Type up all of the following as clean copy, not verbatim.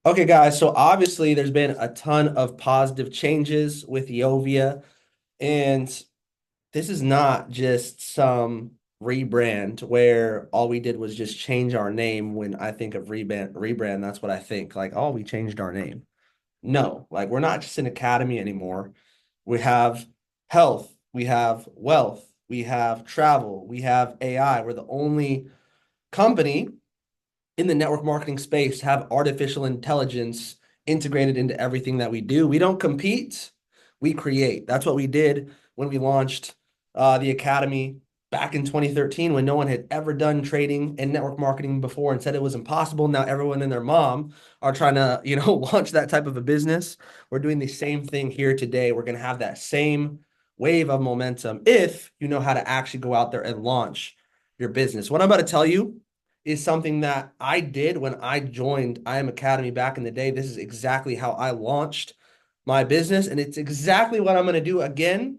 Okay, guys, so obviously there's been a ton of positive changes with Iyovia, and this is not just some rebrand where all we did was just change our name. When I think of rebrand, that's what I think. Like, oh, we changed our name. No, like we're not just an academy anymore. We have health, we have wealth, we have travel, we have AI. We're the only company in the network marketing space have artificial intelligence integrated into everything that we do. We don't compete, we create. That's what we did when we launched the Academy back in 2013 when no one had ever done trading and network marketing before and said it was impossible. Now everyone and their mom are trying to, launch that type of a business. We're doing the same thing here today. We're going to have that same wave of momentum if you know how to actually go out there and launch your business. What I'm about to tell you is something that I did when I joined IM Academy back in the day. This is exactly how I launched my business, and it's exactly what I'm going to do again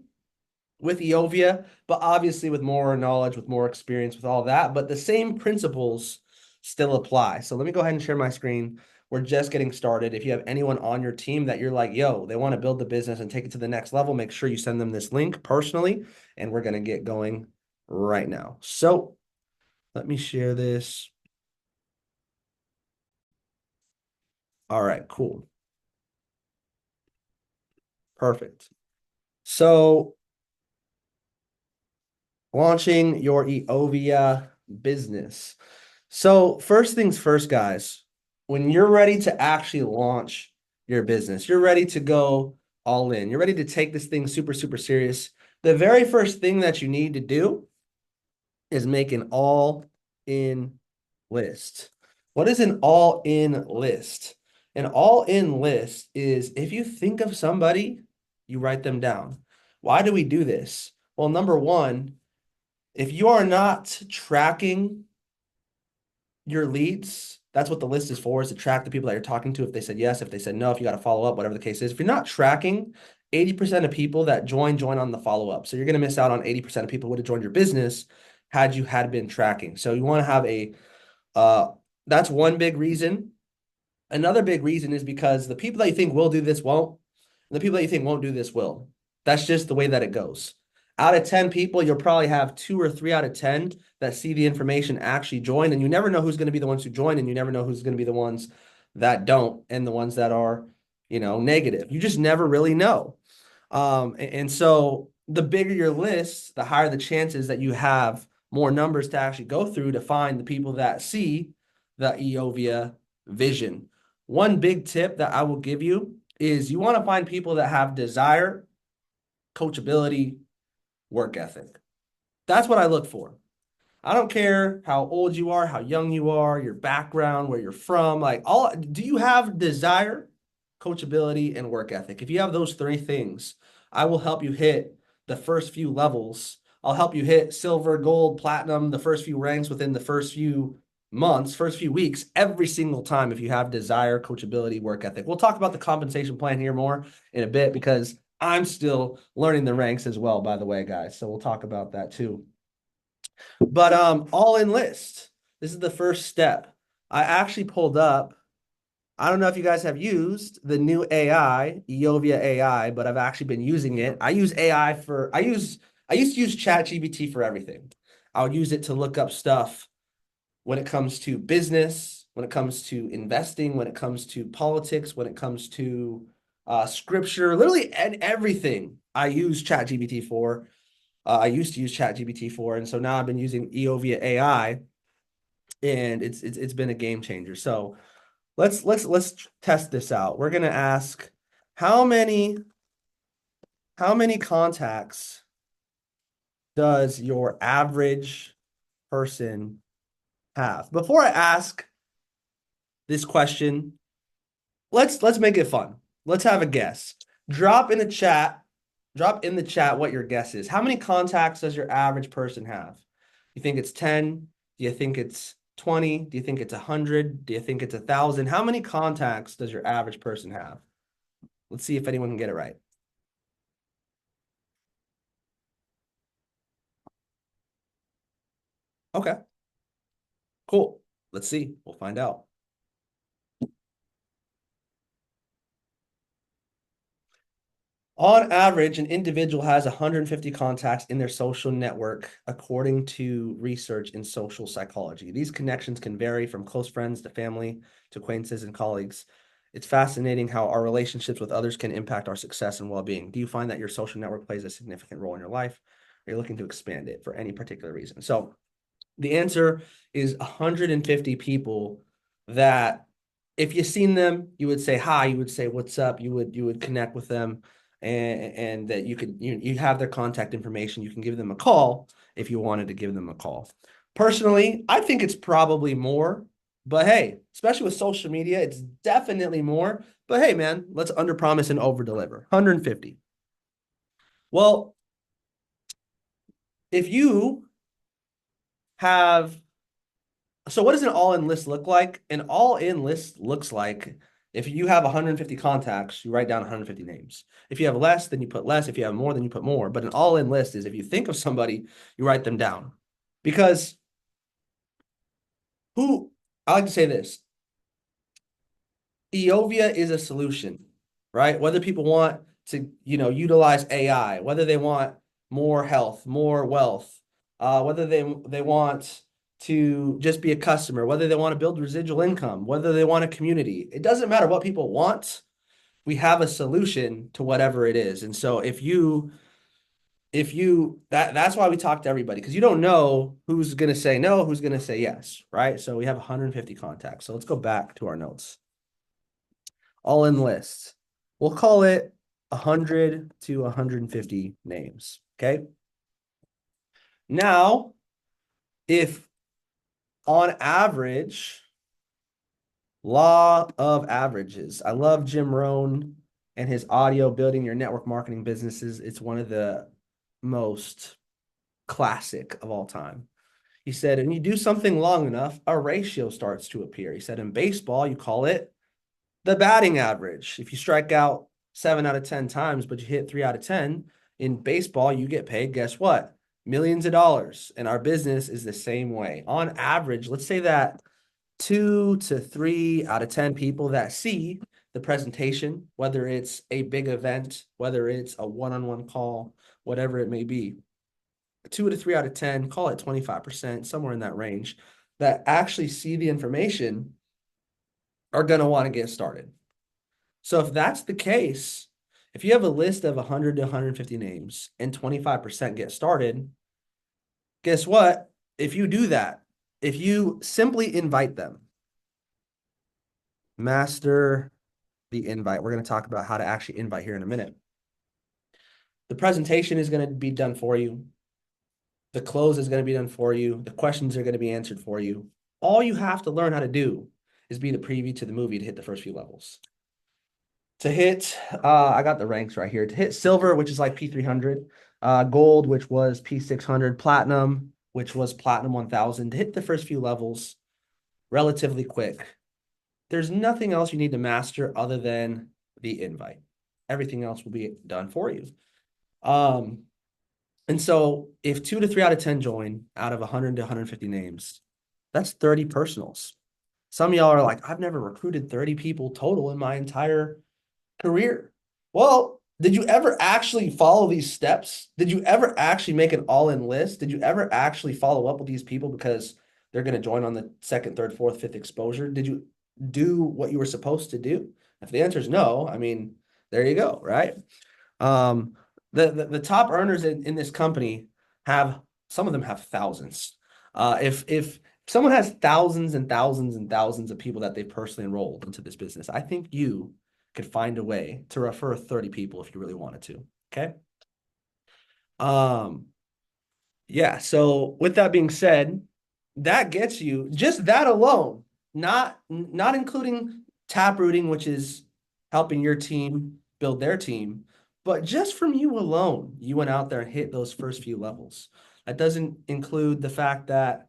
with Iyovia, but obviously with more knowledge, with more experience, with all that. But the same principles still apply. So let me go ahead and share my screen. We're just getting started. If you have anyone on your team that you're like, yo, they want to build the business and take it to the next level, make sure you send them this link personally, and we're going to get going right now. So let me share this. All right, cool. Perfect. So, launching your Eovia business. So, first things first, guys, when you're ready to actually launch your business, you're ready to go all in, you're ready to take this thing super, super serious. The very first thing that you need to do is make an all in list. What is an all in list? An all in list is if you think of somebody, you write them down. Why do we do this? Well, number one, if you are not tracking your leads, that's what the list is for, is to track the people that you're talking to. If they said yes, if they said no, if you got to follow up, whatever the case is. If you're not tracking, 80% of people that join on the follow up. So you're going to miss out on 80% of people who would have joined your business had you had been tracking. So you want to have uh, that's one big reason. Another big reason is because the people that you think will do this won't, and the people that you think won't do this will. That's just the way that it goes. Out of 10 people, you'll probably have two or three out of 10 that see the information actually join, and you never know who's going to be the ones who join, and you never know who's going to be the ones that don't, and the ones that are, negative. You just never really know. And so the bigger your list, the higher the chances that you have more numbers to actually go through to find the people that see the Eovia vision. One big tip that I will give you is you want to find people that have desire, coachability, work ethic. That's what I look for. I don't care how old you are, how young you are, your background, where you're from. Like, all do you have desire, coachability, and work ethic? If you have those three things, I will help you hit the first few levels. I'll help you hit silver, gold, platinum, the first few ranks within the first few months, first few weeks, every single time if you have desire, coachability, work ethic. We'll talk about the compensation plan here more in a bit because I'm still learning the ranks as well, by the way, guys. So we'll talk about that too. But all in list. This is the first step. I actually pulled up. I don't know if you guys have used the new AI, Iyovia AI, but I've actually been using it. I used to use ChatGPT for everything. I would use it to look up stuff when it comes to business, when it comes to investing, when it comes to politics, when it comes to scripture, literally everything I use ChatGPT for. I used to use ChatGPT for, and so now I've been using Iyovia AI, and it's been a game changer. So let's test this out. We're gonna ask how many how many contacts does your average person have? Before I ask this question, let's make it fun. Let's have a guess. Drop in the chat, drop in the chat what your guess is. How many contacts does your average person have? You think it's 10? Do you think it's 20? Do you think it's 100? Do you think it's 1,000? How many contacts does your average person have? Let's see if anyone can get it right. Okay, cool. Let's see. We'll find out. On average, an individual has 150 contacts in their social network, according to research in social psychology. These connections can vary from close friends to family to acquaintances and colleagues. It's fascinating how our relationships with others can impact our success and well-being. Do you find that your social network plays a significant role in your life? Are you looking to expand it for any particular reason? So the answer is 150 people that if you seen them, you would say hi, you would say what's up, you would connect with them, and that you have their contact information. You can give them a call if you wanted to give them a call. Personally, I think it's probably more, but hey, especially with social media, it's definitely more. But hey, man, let's under promise and over deliver. 150. Well, if you have So what does an all-in list look like? An all-in list looks like if you have 150 contacts, you write down 150 names. If you have less, then you put less. If you have more, then you put more. But an all-in list is if you think of somebody, you write them down. Because who, I like to say this, Iyovia is a solution, right? Whether people want to, utilize AI, whether they want more health, more wealth, whether they want to just be a customer, whether they want to build residual income, whether they want a community. It doesn't matter what people want. We have a solution to whatever it is. And so that's why we talk to everybody because you don't know who's going to say no, who's going to say yes, right? So we have 150 contacts. So let's go back to our notes. All in lists. We'll call it 100 to 150 names. Okay. Now, if on average, law of averages, I love Jim Rohn and his audio building your network marketing businesses. It's one of the most classic of all time. He said, when you do something long enough, a ratio starts to appear. He said, in baseball, you call it the batting average. If you strike out 7 out of 10 times, but you hit 3 out of 10 in baseball, you get paid. Guess what? Millions of dollars. And our business is the same way. On average, let's say that 2 to 3 out of 10 people that see the presentation, whether it's a big event, whether it's a one-on-one call, whatever it may be, 2 to 3 out of 10, call it 25%, somewhere in that range, that actually see the information are going to want to get started. So if that's the case, if you have a list of 100 to 150 names and 25% get started, guess what? If you do that, if you simply invite them, master the invite. We're going to talk about how to actually invite here in a minute. The presentation is going to be done for you. The close is going to be done for you. The questions are going to be answered for you. All you have to learn how to do is be the preview to the movie to hit the first few levels. To hit, I got the ranks right here. To hit silver, which is like P300, gold, which was P600, platinum, which was platinum 1000. To hit the first few levels relatively quick. There's nothing else you need to master other than the invite. Everything else will be done for you. And so if 2 to 3 out of 10 join out of 100 to 150 names, that's 30 personals. Some of y'all are like, I've never recruited 30 people total in my entire career. Well, did you ever actually follow these steps? Did you ever actually make an all-in list? Did you ever actually follow up with these people because they're going to join on the second, third, fourth, fifth exposure? Did you do what you were supposed to do? If the answer is no, I mean, there you go, right? Um, the top earners in this company have some of them have thousands. If someone has thousands and thousands and thousands of people that they've personally enrolled into this business, I think you could find a way to refer 30 people if you really wanted to. Okay. Um, yeah. So with that being said, that gets you just that alone, not including tap rooting, which is helping your team build their team, but just from you alone, you went out there and hit those first few levels. That doesn't include the fact that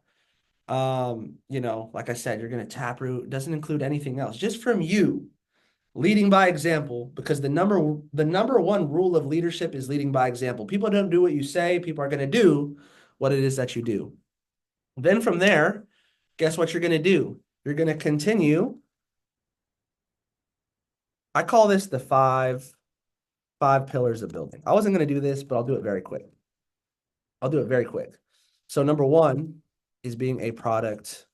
like I said, you're going to tap root. It doesn't include anything else. Just from you leading by example, because the number one rule of leadership is leading by example. People don't do what you say, people are going to do what it is that you do. Then from there, guess what you're going to do? You're going to continue. I call this the 5 5 pillars of building. I wasn't going to do this, but I'll do it very quick. I'll do it very quick. So number one is being a product.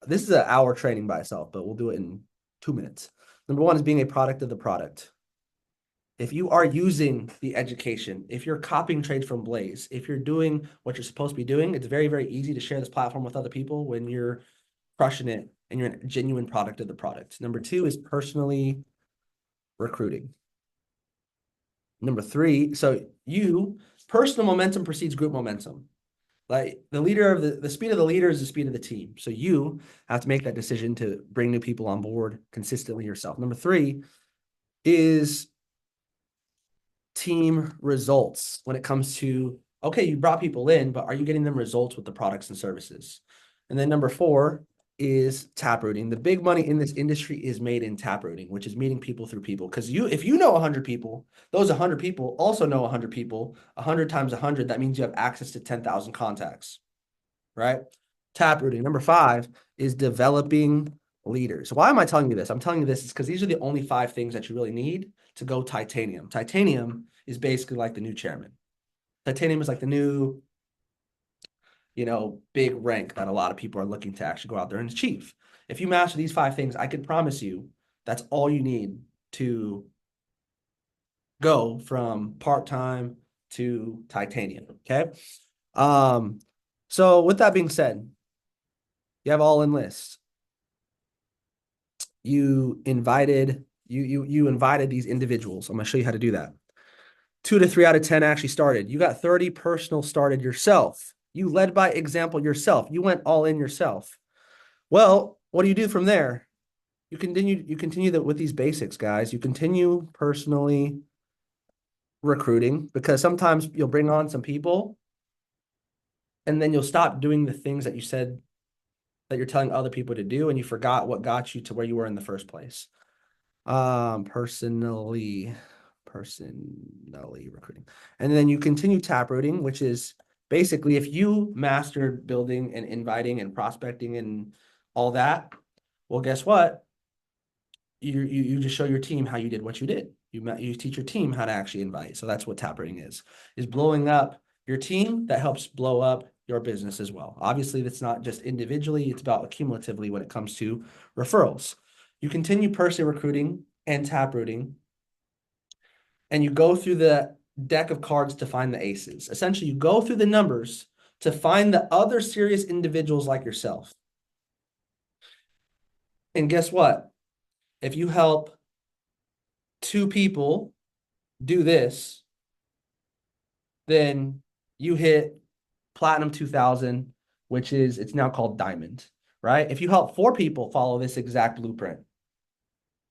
This is an hour training by itself, but we'll do it in 2 minutes. Number one is being a product of the product. If you are using the education, if you're copying trades from Blaze, if you're doing what you're supposed to be doing, it's very, very easy to share this platform with other people when you're crushing it and you're a genuine product of the product. Number two is personally recruiting. Number three, so personal momentum precedes group momentum. Like the speed of the leader is the speed of the team. So you have to make that decision to bring new people on board consistently yourself. Number three is team results when it comes to, okay, you brought people in, but are you getting them results with the products and services? And then number four is taprooting. The big money in this industry is made in taprooting, which is meeting people through people. Because if you know 100 people, those 100 people also know 100 people. 100 times 100, that means you have access to 10,000 contacts, right? Taprooting. Number five is developing leaders. Why am I telling you this? I'm telling you this because these are the only 5 things that you really need to go titanium. Titanium is basically like the new chairman. Titanium is like the new, big rank that a lot of people are looking to actually go out there and achieve. If you master these 5 things, I can promise you that's all you need to go from part-time to titanium. Okay. So with that being said, you have all in list. You invited these individuals. I'm going to show you how to do that. 2 to 3 out of 10 actually started. You got 30 personal started yourself. You led by example yourself. You went all in yourself. Well, what do you do from there? You continue with these basics, guys. You continue personally recruiting because sometimes you'll bring on some people and then you'll stop doing the things that you said that you're telling other people to do, and you forgot what got you to where you were in the first place. Personally recruiting. And then you continue taprooting, which is basically if you mastered building and inviting and prospecting and all that, well, guess what? You just show your team how you did what you did. You teach your team how to actually invite. So that's what taprooting is blowing up your team that helps blow up your business as well. Obviously, that's not just individually, it's about cumulatively when it comes to referrals. You continue personally recruiting and taprooting, and you go through the deck of cards to find the aces. Essentially, you go through the numbers to find the other serious individuals like yourself. And guess what? If you help 2 people do this, then you hit Platinum 2000, which is, it's now called Diamond, right? If you help 4 people follow this exact blueprint,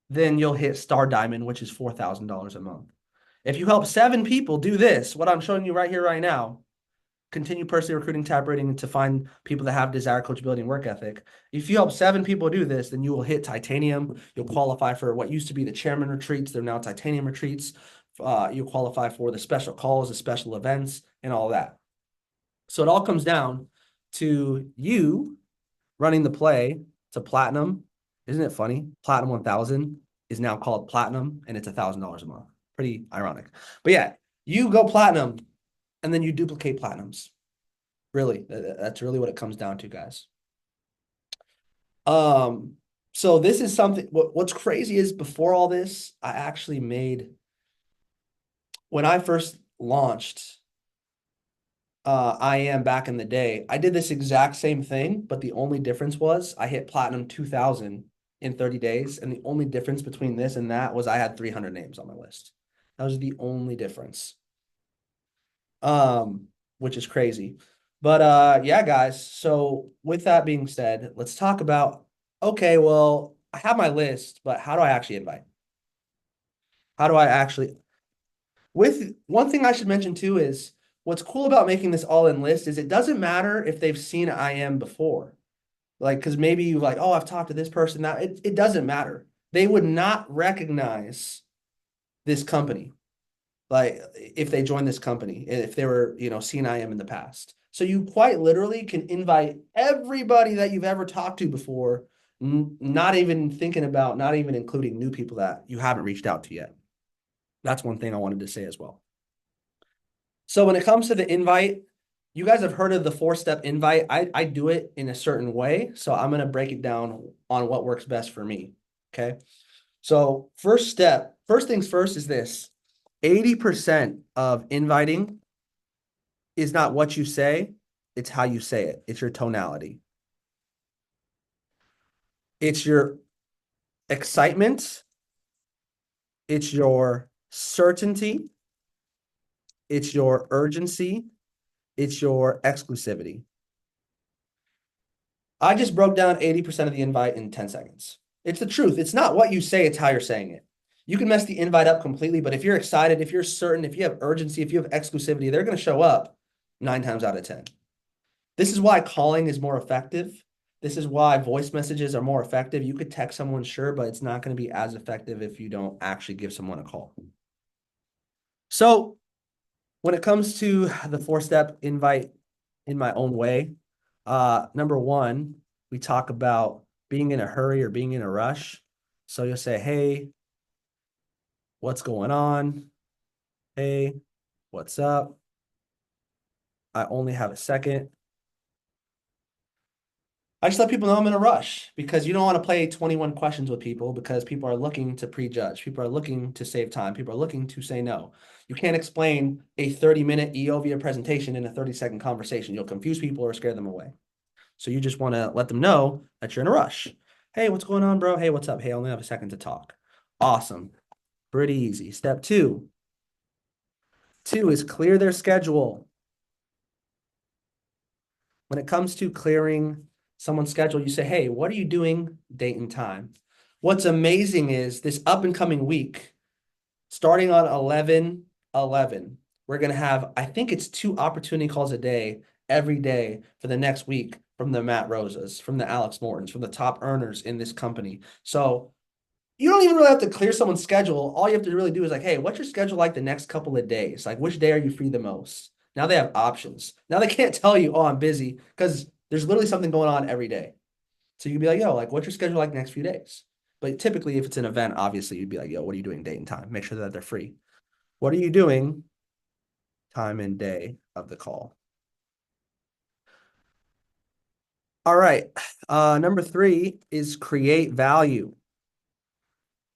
then you'll hit Star Diamond, which is $4,000 a month. If you help 7 people do this, what I'm showing you right here, right now, continue personally recruiting, taprooting to find people that have desire, coachability, and work ethic. If you help 7 people do this, then you will hit titanium. You'll qualify for what used to be the chairman retreats. They're now titanium retreats. You'll qualify for the special calls, the special events, and all that. So it all comes down to you running the play to platinum. Isn't it funny? Platinum 1000 is now called platinum, and it's $1,000 a month. Pretty ironic. But yeah, you go platinum, and then you duplicate platinums. Really, that's really what it comes down to, guys. So this is something, what's crazy is before all this, I actually made, when I first launched I am back in the day, I did this exact same thing, but the only difference was I hit Platinum 2000 in 30 days. And the only difference between this and that was I had 300 names on my list. That was the only difference. Which is crazy. But yeah, guys. So with that being said, let's talk about, okay, well, I have my list, but how do I actually invite? How do I actually, with one thing I should mention too is what's cool about making this all in list is it doesn't matter if they've seen IM before. Like, because maybe you like, oh, I've talked to this person now. It doesn't matter. They would not recognize this company. Like if they joined this company, if they were, seen IM in the past. So you quite literally can invite everybody that you've ever talked to before, not even thinking about, not even including new people that you haven't reached out to yet. That's one thing I wanted to say as well. So when it comes to the invite, you guys have heard of the 4-step invite. I do it in a certain way. So I'm going to break it down on what works best for me. Okay. So first things first is this: 80% of inviting is not what you say, it's how you say it. It's your tonality. It's your excitement. It's your certainty. It's your urgency. It's your exclusivity. I just broke down 80% of the invite in 10 seconds. It's the truth. It's not what you say, it's how you're saying it. You can mess the invite up completely, but if you're excited, if you're certain, if you have urgency, if you have exclusivity, they're going to show up 9 times out of 10. This is why calling is more effective. This is why voice messages are more effective. You could text someone, sure, but it's not going to be as effective if you don't actually give someone a call. So when it comes to the 4-step invite in my own way, number one, we talk about being in a hurry or being in a rush. So you'll say, hey, what's going on? Hey, what's up? I only have a second. I just let people know I'm in a rush because you don't want to play 21 questions with people because people are looking to prejudge. People are looking to save time. People are looking to say no. You can't explain a 30-minute Iyovia presentation in a 30-second conversation. You'll confuse people or scare them away. So you just want to let them know that you're in a rush. Hey, what's going on, bro? Hey, what's up? Hey, I only have a second to talk. Awesome. Pretty easy. Step two. Two is clear their schedule. When it comes to clearing someone's schedule, you say, hey, what are you doing? Date and time. What's amazing is this up and coming week, starting on 11/11, we're going to have, I think it's 2 opportunity calls a day, every day for the next week from the Matt Rosas, from the Alex Mortons, from the top earners in this company. So you don't even really have to clear someone's schedule. All you have to really do is like, hey, what's your schedule like the next couple of days? Like, which day are you free the most? Now they have options. Now they can't tell you, oh, I'm busy, because there's literally something going on every day. So you can be like, yo, like, what's your schedule like the next few days? But typically, if it's an event, obviously, you'd be like, yo, what are you doing date and time? Make sure that they're free. What are you doing? Time and day of the call. All right. Number 3 is create value.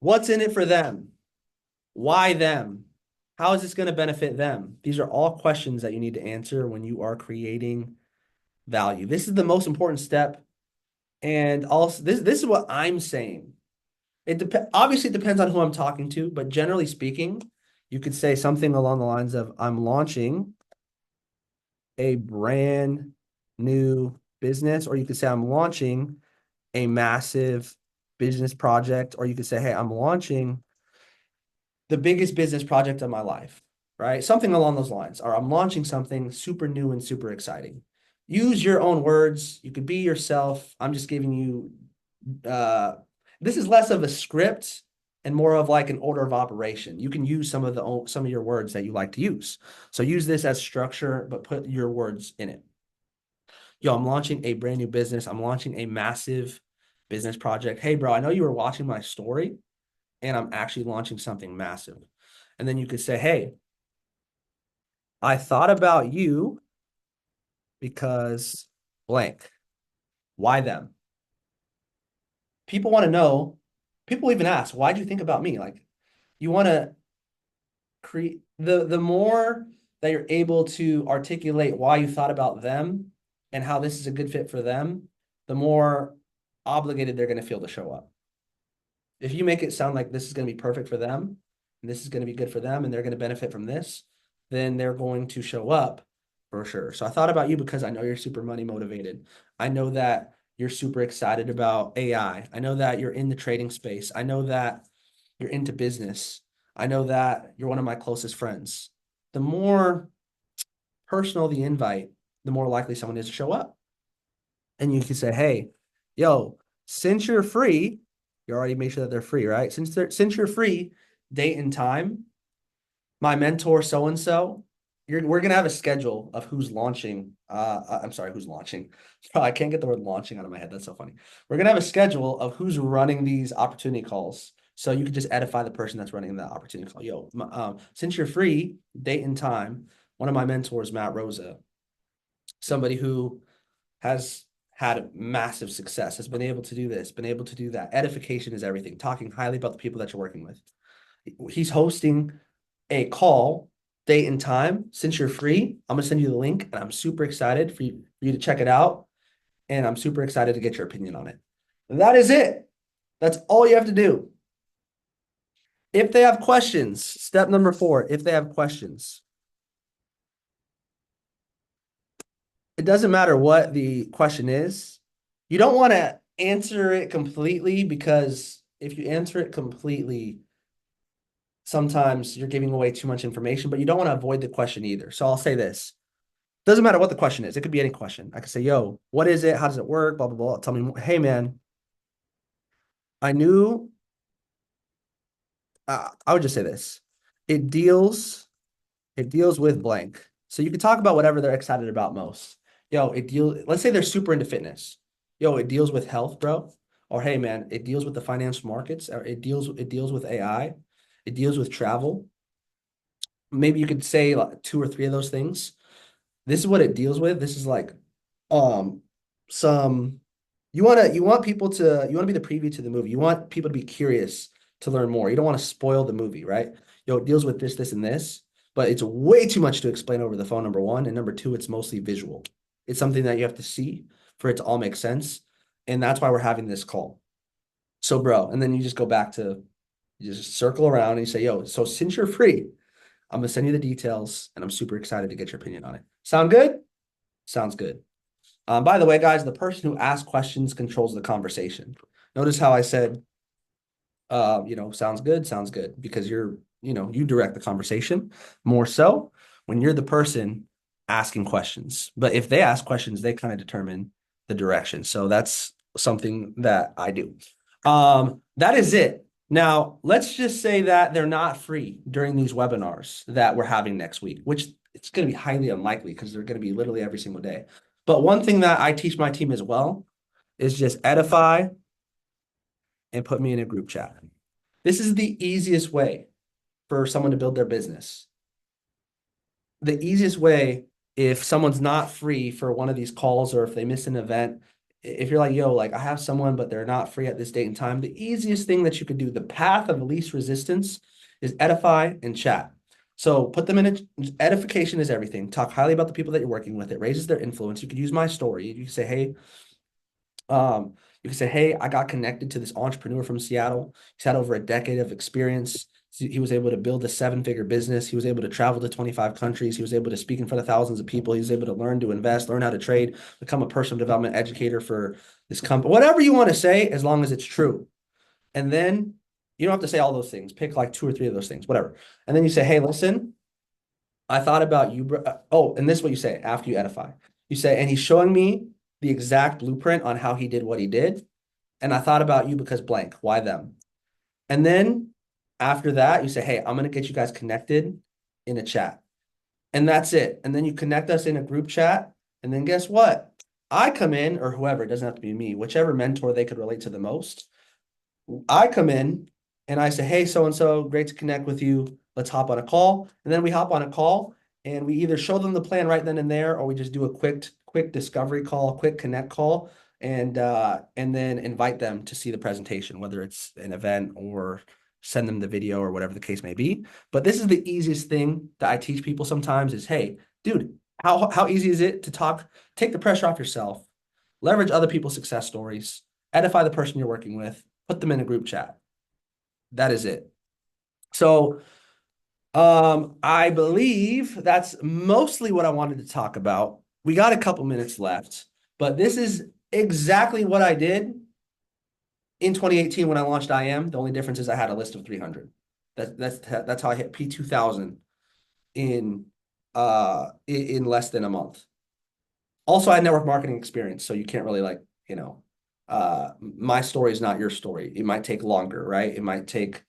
What's in it for them? Why them? How is this going to benefit them? These are all questions that you need to answer when you are creating value. This is the most important step. And also, this is what I'm saying. Obviously, it depends on who I'm talking to, but generally speaking, you could say something along the lines of, I'm launching a brand new business, or you could say, I'm launching a massive business project, or you could say, hey, I'm launching the biggest business project of my life, right? Something along those lines, or I'm launching something super new and super exciting. Use your own words. You could be yourself. I'm just giving you, this is less of a script and more of like an order of operation. You can use some of your words that you like to use. So use this as structure, but put your words in it. Yo, I'm launching a brand new business. I'm launching a massive business project. Hey, bro, I know you were watching my story, and I'm actually launching something massive. And then you could say, hey, I thought about you because blank. Why them? People want to know, people even ask, why'd you think about me? Like, you want to create the more that you're able to articulate why you thought about them and how this is a good fit for them, the more obligated they're going to feel to show up. If you make it sound like this is going to be perfect for them, and this is going to be good for them, and they're going to benefit from this, then they're going to show up for sure. So I thought about you because I know you're super money motivated. I know that you're super excited about AI. I know that you're in the trading space. I know that you're into business. I know that you're one of my closest friends. The more personal the invite, the more likely someone is to show up. And you can say, hey, yo, since you're free, you already made sure that they're free, right? Since you're free, date and time, my mentor so-and-so, we're gonna have a schedule of who's launching. I'm sorry, who's launching? I can't get the word launching out of my head. That's so funny. We're gonna have a schedule of who's running these opportunity calls. So you could just edify the person that's running that opportunity call. Since you're free, date and time. One of my mentors, Matt Rosa, somebody who has had massive success, has been able to do this, been able to do that. Edification is everything. Talking highly about the people that you're working with. He's hosting a call, date and time. Since you're free, I'm gonna send you the link, and I'm super excited for you to check it out. And I'm super excited to get your opinion on it. And that is it. That's all you have to do. If they have questions, step number 4, if they have questions, it doesn't matter what the question is. You don't want to answer it completely, because if you answer it completely, sometimes you're giving away too much information, but you don't want to avoid the question either. So I'll say this. Doesn't matter what the question is. It could be any question. I could say, yo, what is it? How does it work? Blah, blah, blah. Tell me, hey, man, I knew, I would just say this. It deals with blank. So you can talk about whatever they're excited about most. Let's say they're super into fitness. It deals with health, bro. Or hey, man, it deals with the financial markets, or it deals with AI. It deals with travel. Maybe you could say like 2 or 3 of those things. This is what it deals with. This is like um some you want to be the preview to the movie. You want people to be curious to learn more. You don't want to spoil the movie, right? It deals with this, this, and this, but it's way too much to explain over the phone, number one. And number two, it's mostly visual. It's something that you have to see for it to all make sense. And that's why we're having this call. So, bro, and then you just go back to, you just circle around and you say, yo, so since you're free, I'm gonna send you the details, and I'm super excited to get your opinion on it. Sound good? Sounds good. By the way, guys, the person who asks questions controls the conversation. Notice how I said, sounds good, because you direct the conversation more so when you're the person asking questions. But if they ask questions, they kind of determine the direction. So that's something that I do. That is it. Now, let's just say that they're not free during these webinars that we're having next week, which it's going to be highly unlikely because they're going to be literally every single day. But one thing that I teach my team as well is just edify and put me in a group chat. This is the easiest way for someone to build their business. The easiest way, if someone's not free for one of these calls, or if they miss an event, if you're like, yo, like I have someone, but they're not free at this date and time, the easiest thing that you could do, the path of least resistance, is edify and chat. So put them in edification is everything. Talk highly about the people that you're working with. It raises their influence. You could use my story. You can say, hey, I got connected to this entrepreneur from Seattle. He's had over a decade of experience. He was able to build a 7-figure business. He was able to travel to 25 countries. He was able to speak in front of thousands of people. He was able to learn to invest, learn how to trade, become a personal development educator for this company. Whatever you want to say, as long as it's true. And then you don't have to say all those things. Pick like 2 or 3 of those things, whatever. And then you say, hey, listen, I thought about you. Oh, and this is what you say after you edify. You say, and he's showing me the exact blueprint on how he did what he did. And I thought about you because blank, why them? And then after that, you say, hey, I'm going to get you guys connected in a chat. And that's it. And then you connect us in a group chat. And then guess what? I come in, or whoever, it doesn't have to be me, whichever mentor they could relate to the most. I come in and I say, hey, so-and-so, great to connect with you. Let's hop on a call. And then we hop on a call and we either show them the plan right then and there, or we just do a quick discovery call, quick connect call, and then invite them to see the presentation, whether it's an event or send them the video or whatever the case may be. But this is the easiest thing that I teach people sometimes is, hey, dude, how easy is it to talk, take the pressure off yourself, leverage other people's success stories, edify the person you're working with, put them in a group chat. That is it. So I believe that's mostly what I wanted to talk about. We got a couple minutes left, but this is exactly what I did in 2018 when I launched IM. The only difference is I had a list of 300. That's how I hit P2000 in less than a month. Also, I had network marketing experience, so you can't really my story is not your story. It might take longer, right? It might take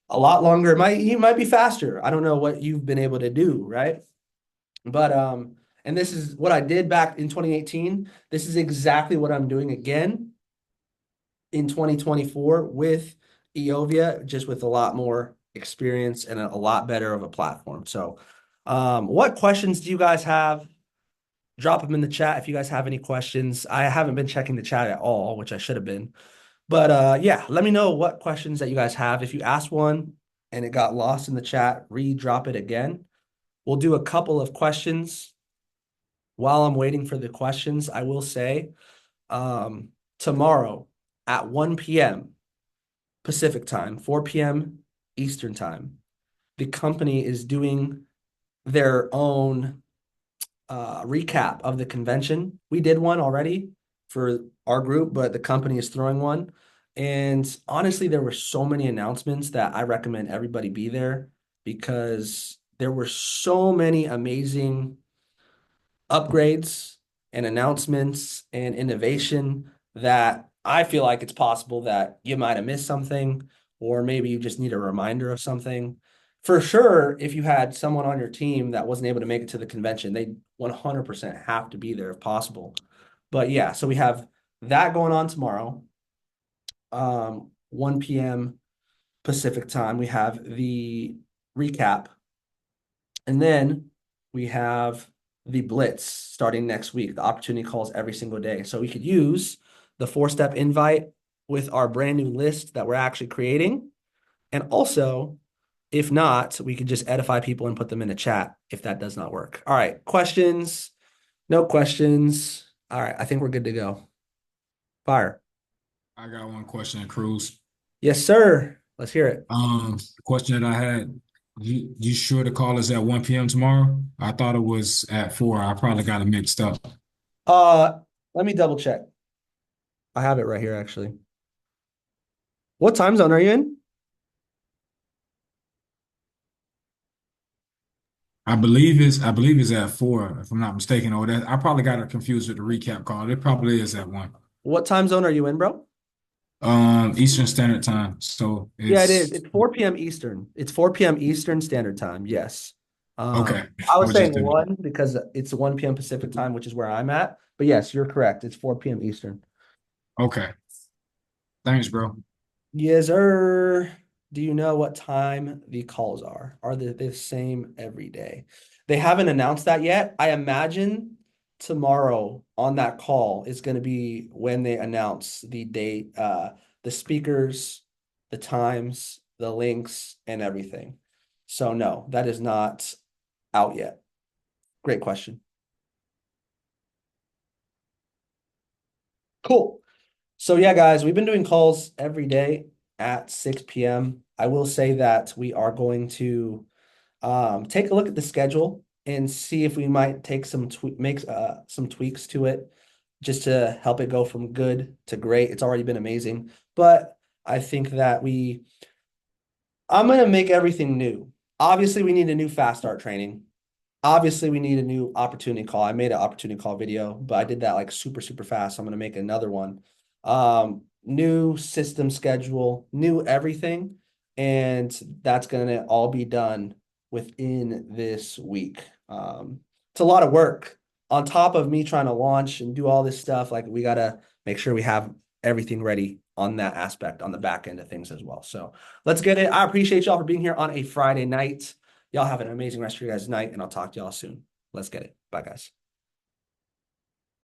a lot longer. You might be faster. I don't know what you've been able to do, right? But and this is what I did back in 2018. This is exactly what I'm doing again in 2024 with Iyovia, just with a lot more experience and a lot better of a platform. So, what questions do you guys have? Drop them in the chat if you guys have any questions. I haven't been checking the chat at all, which I should have been. But yeah, let me know what questions that you guys have. If you asked one and it got lost in the chat, re-drop it again. We'll do a couple of questions. While I'm waiting for the questions, I will say tomorrow at 1 p.m. Pacific time, 4 p.m. Eastern time, the company is doing their own recap of the convention. We did one already for our group, but the company is throwing one. And honestly, there were so many announcements that I recommend everybody be there because there were so many amazing upgrades and announcements and innovation that I feel like it's possible that you might have missed something, or maybe you just need a reminder of something. For sure, if you had someone on your team that wasn't able to make it to the convention, they 100% have to be there if possible. But yeah, so we have that going on tomorrow, 1 p.m. Pacific time. We have the recap, and then we have the blitz starting next week, the opportunity calls every single day. So we could use the 4-step invite with our brand new list that we're actually creating. And also, if not, we could just edify people and put them in a chat if that does not work. All right, questions? No questions. All right, I think we're good to go. Fire. I got one question, Cruz. Yes, sir. Let's hear it. The question that I had, you sure the call is at 1 p.m. tomorrow? I thought it was at 4. I probably got it mixed up. Uh, Let me double check. I have it right here, actually. What time zone are you in? I believe it's at 4, if I'm not mistaken. Or that I probably got it confused with the recap call. It probably is at 1. What time zone are you in, bro? Eastern Standard Time. So Yeah, it is. it's It's 4 p.m. Eastern. It's 4 p.m. Eastern Standard Time. Yes. okay. I I was was just saying did 1 because it's 1 p.m. Pacific Time, which is where I'm at. But yes, you're correct. It's 4 p.m. Eastern. okay. Thanks, bro. Yes, sir. Do you know what time the calls are? Are they the same every day? They haven't announced that yet. I imagine tomorrow on that call is going to be when they announce the date, the speakers, the times, the links, and everything. So no, that is not out yet. Great question. Cool. So yeah, guys, we've been doing calls every day at 6 p.m. I will say that we are going to take a look at the schedule and see if we might take make some tweaks to it just to help it go from good to great. It's already been amazing, but I think that I'm gonna make everything new. Obviously, we need a new fast start training. Obviously, we need a new opportunity call. I made an opportunity call video, but I did that like super, super fast. So I'm gonna make another one. New system schedule, new everything, and that's gonna all be done within this week. It's a lot of work. On top of me trying to launch and do all this stuff, like we gotta make sure we have everything ready on that aspect on the back end of things as well. So let's get it. I appreciate y'all for being here on a Friday night. Y'all have an amazing rest of your guys' night, and I'll talk to y'all soon. Let's get it. Bye, guys.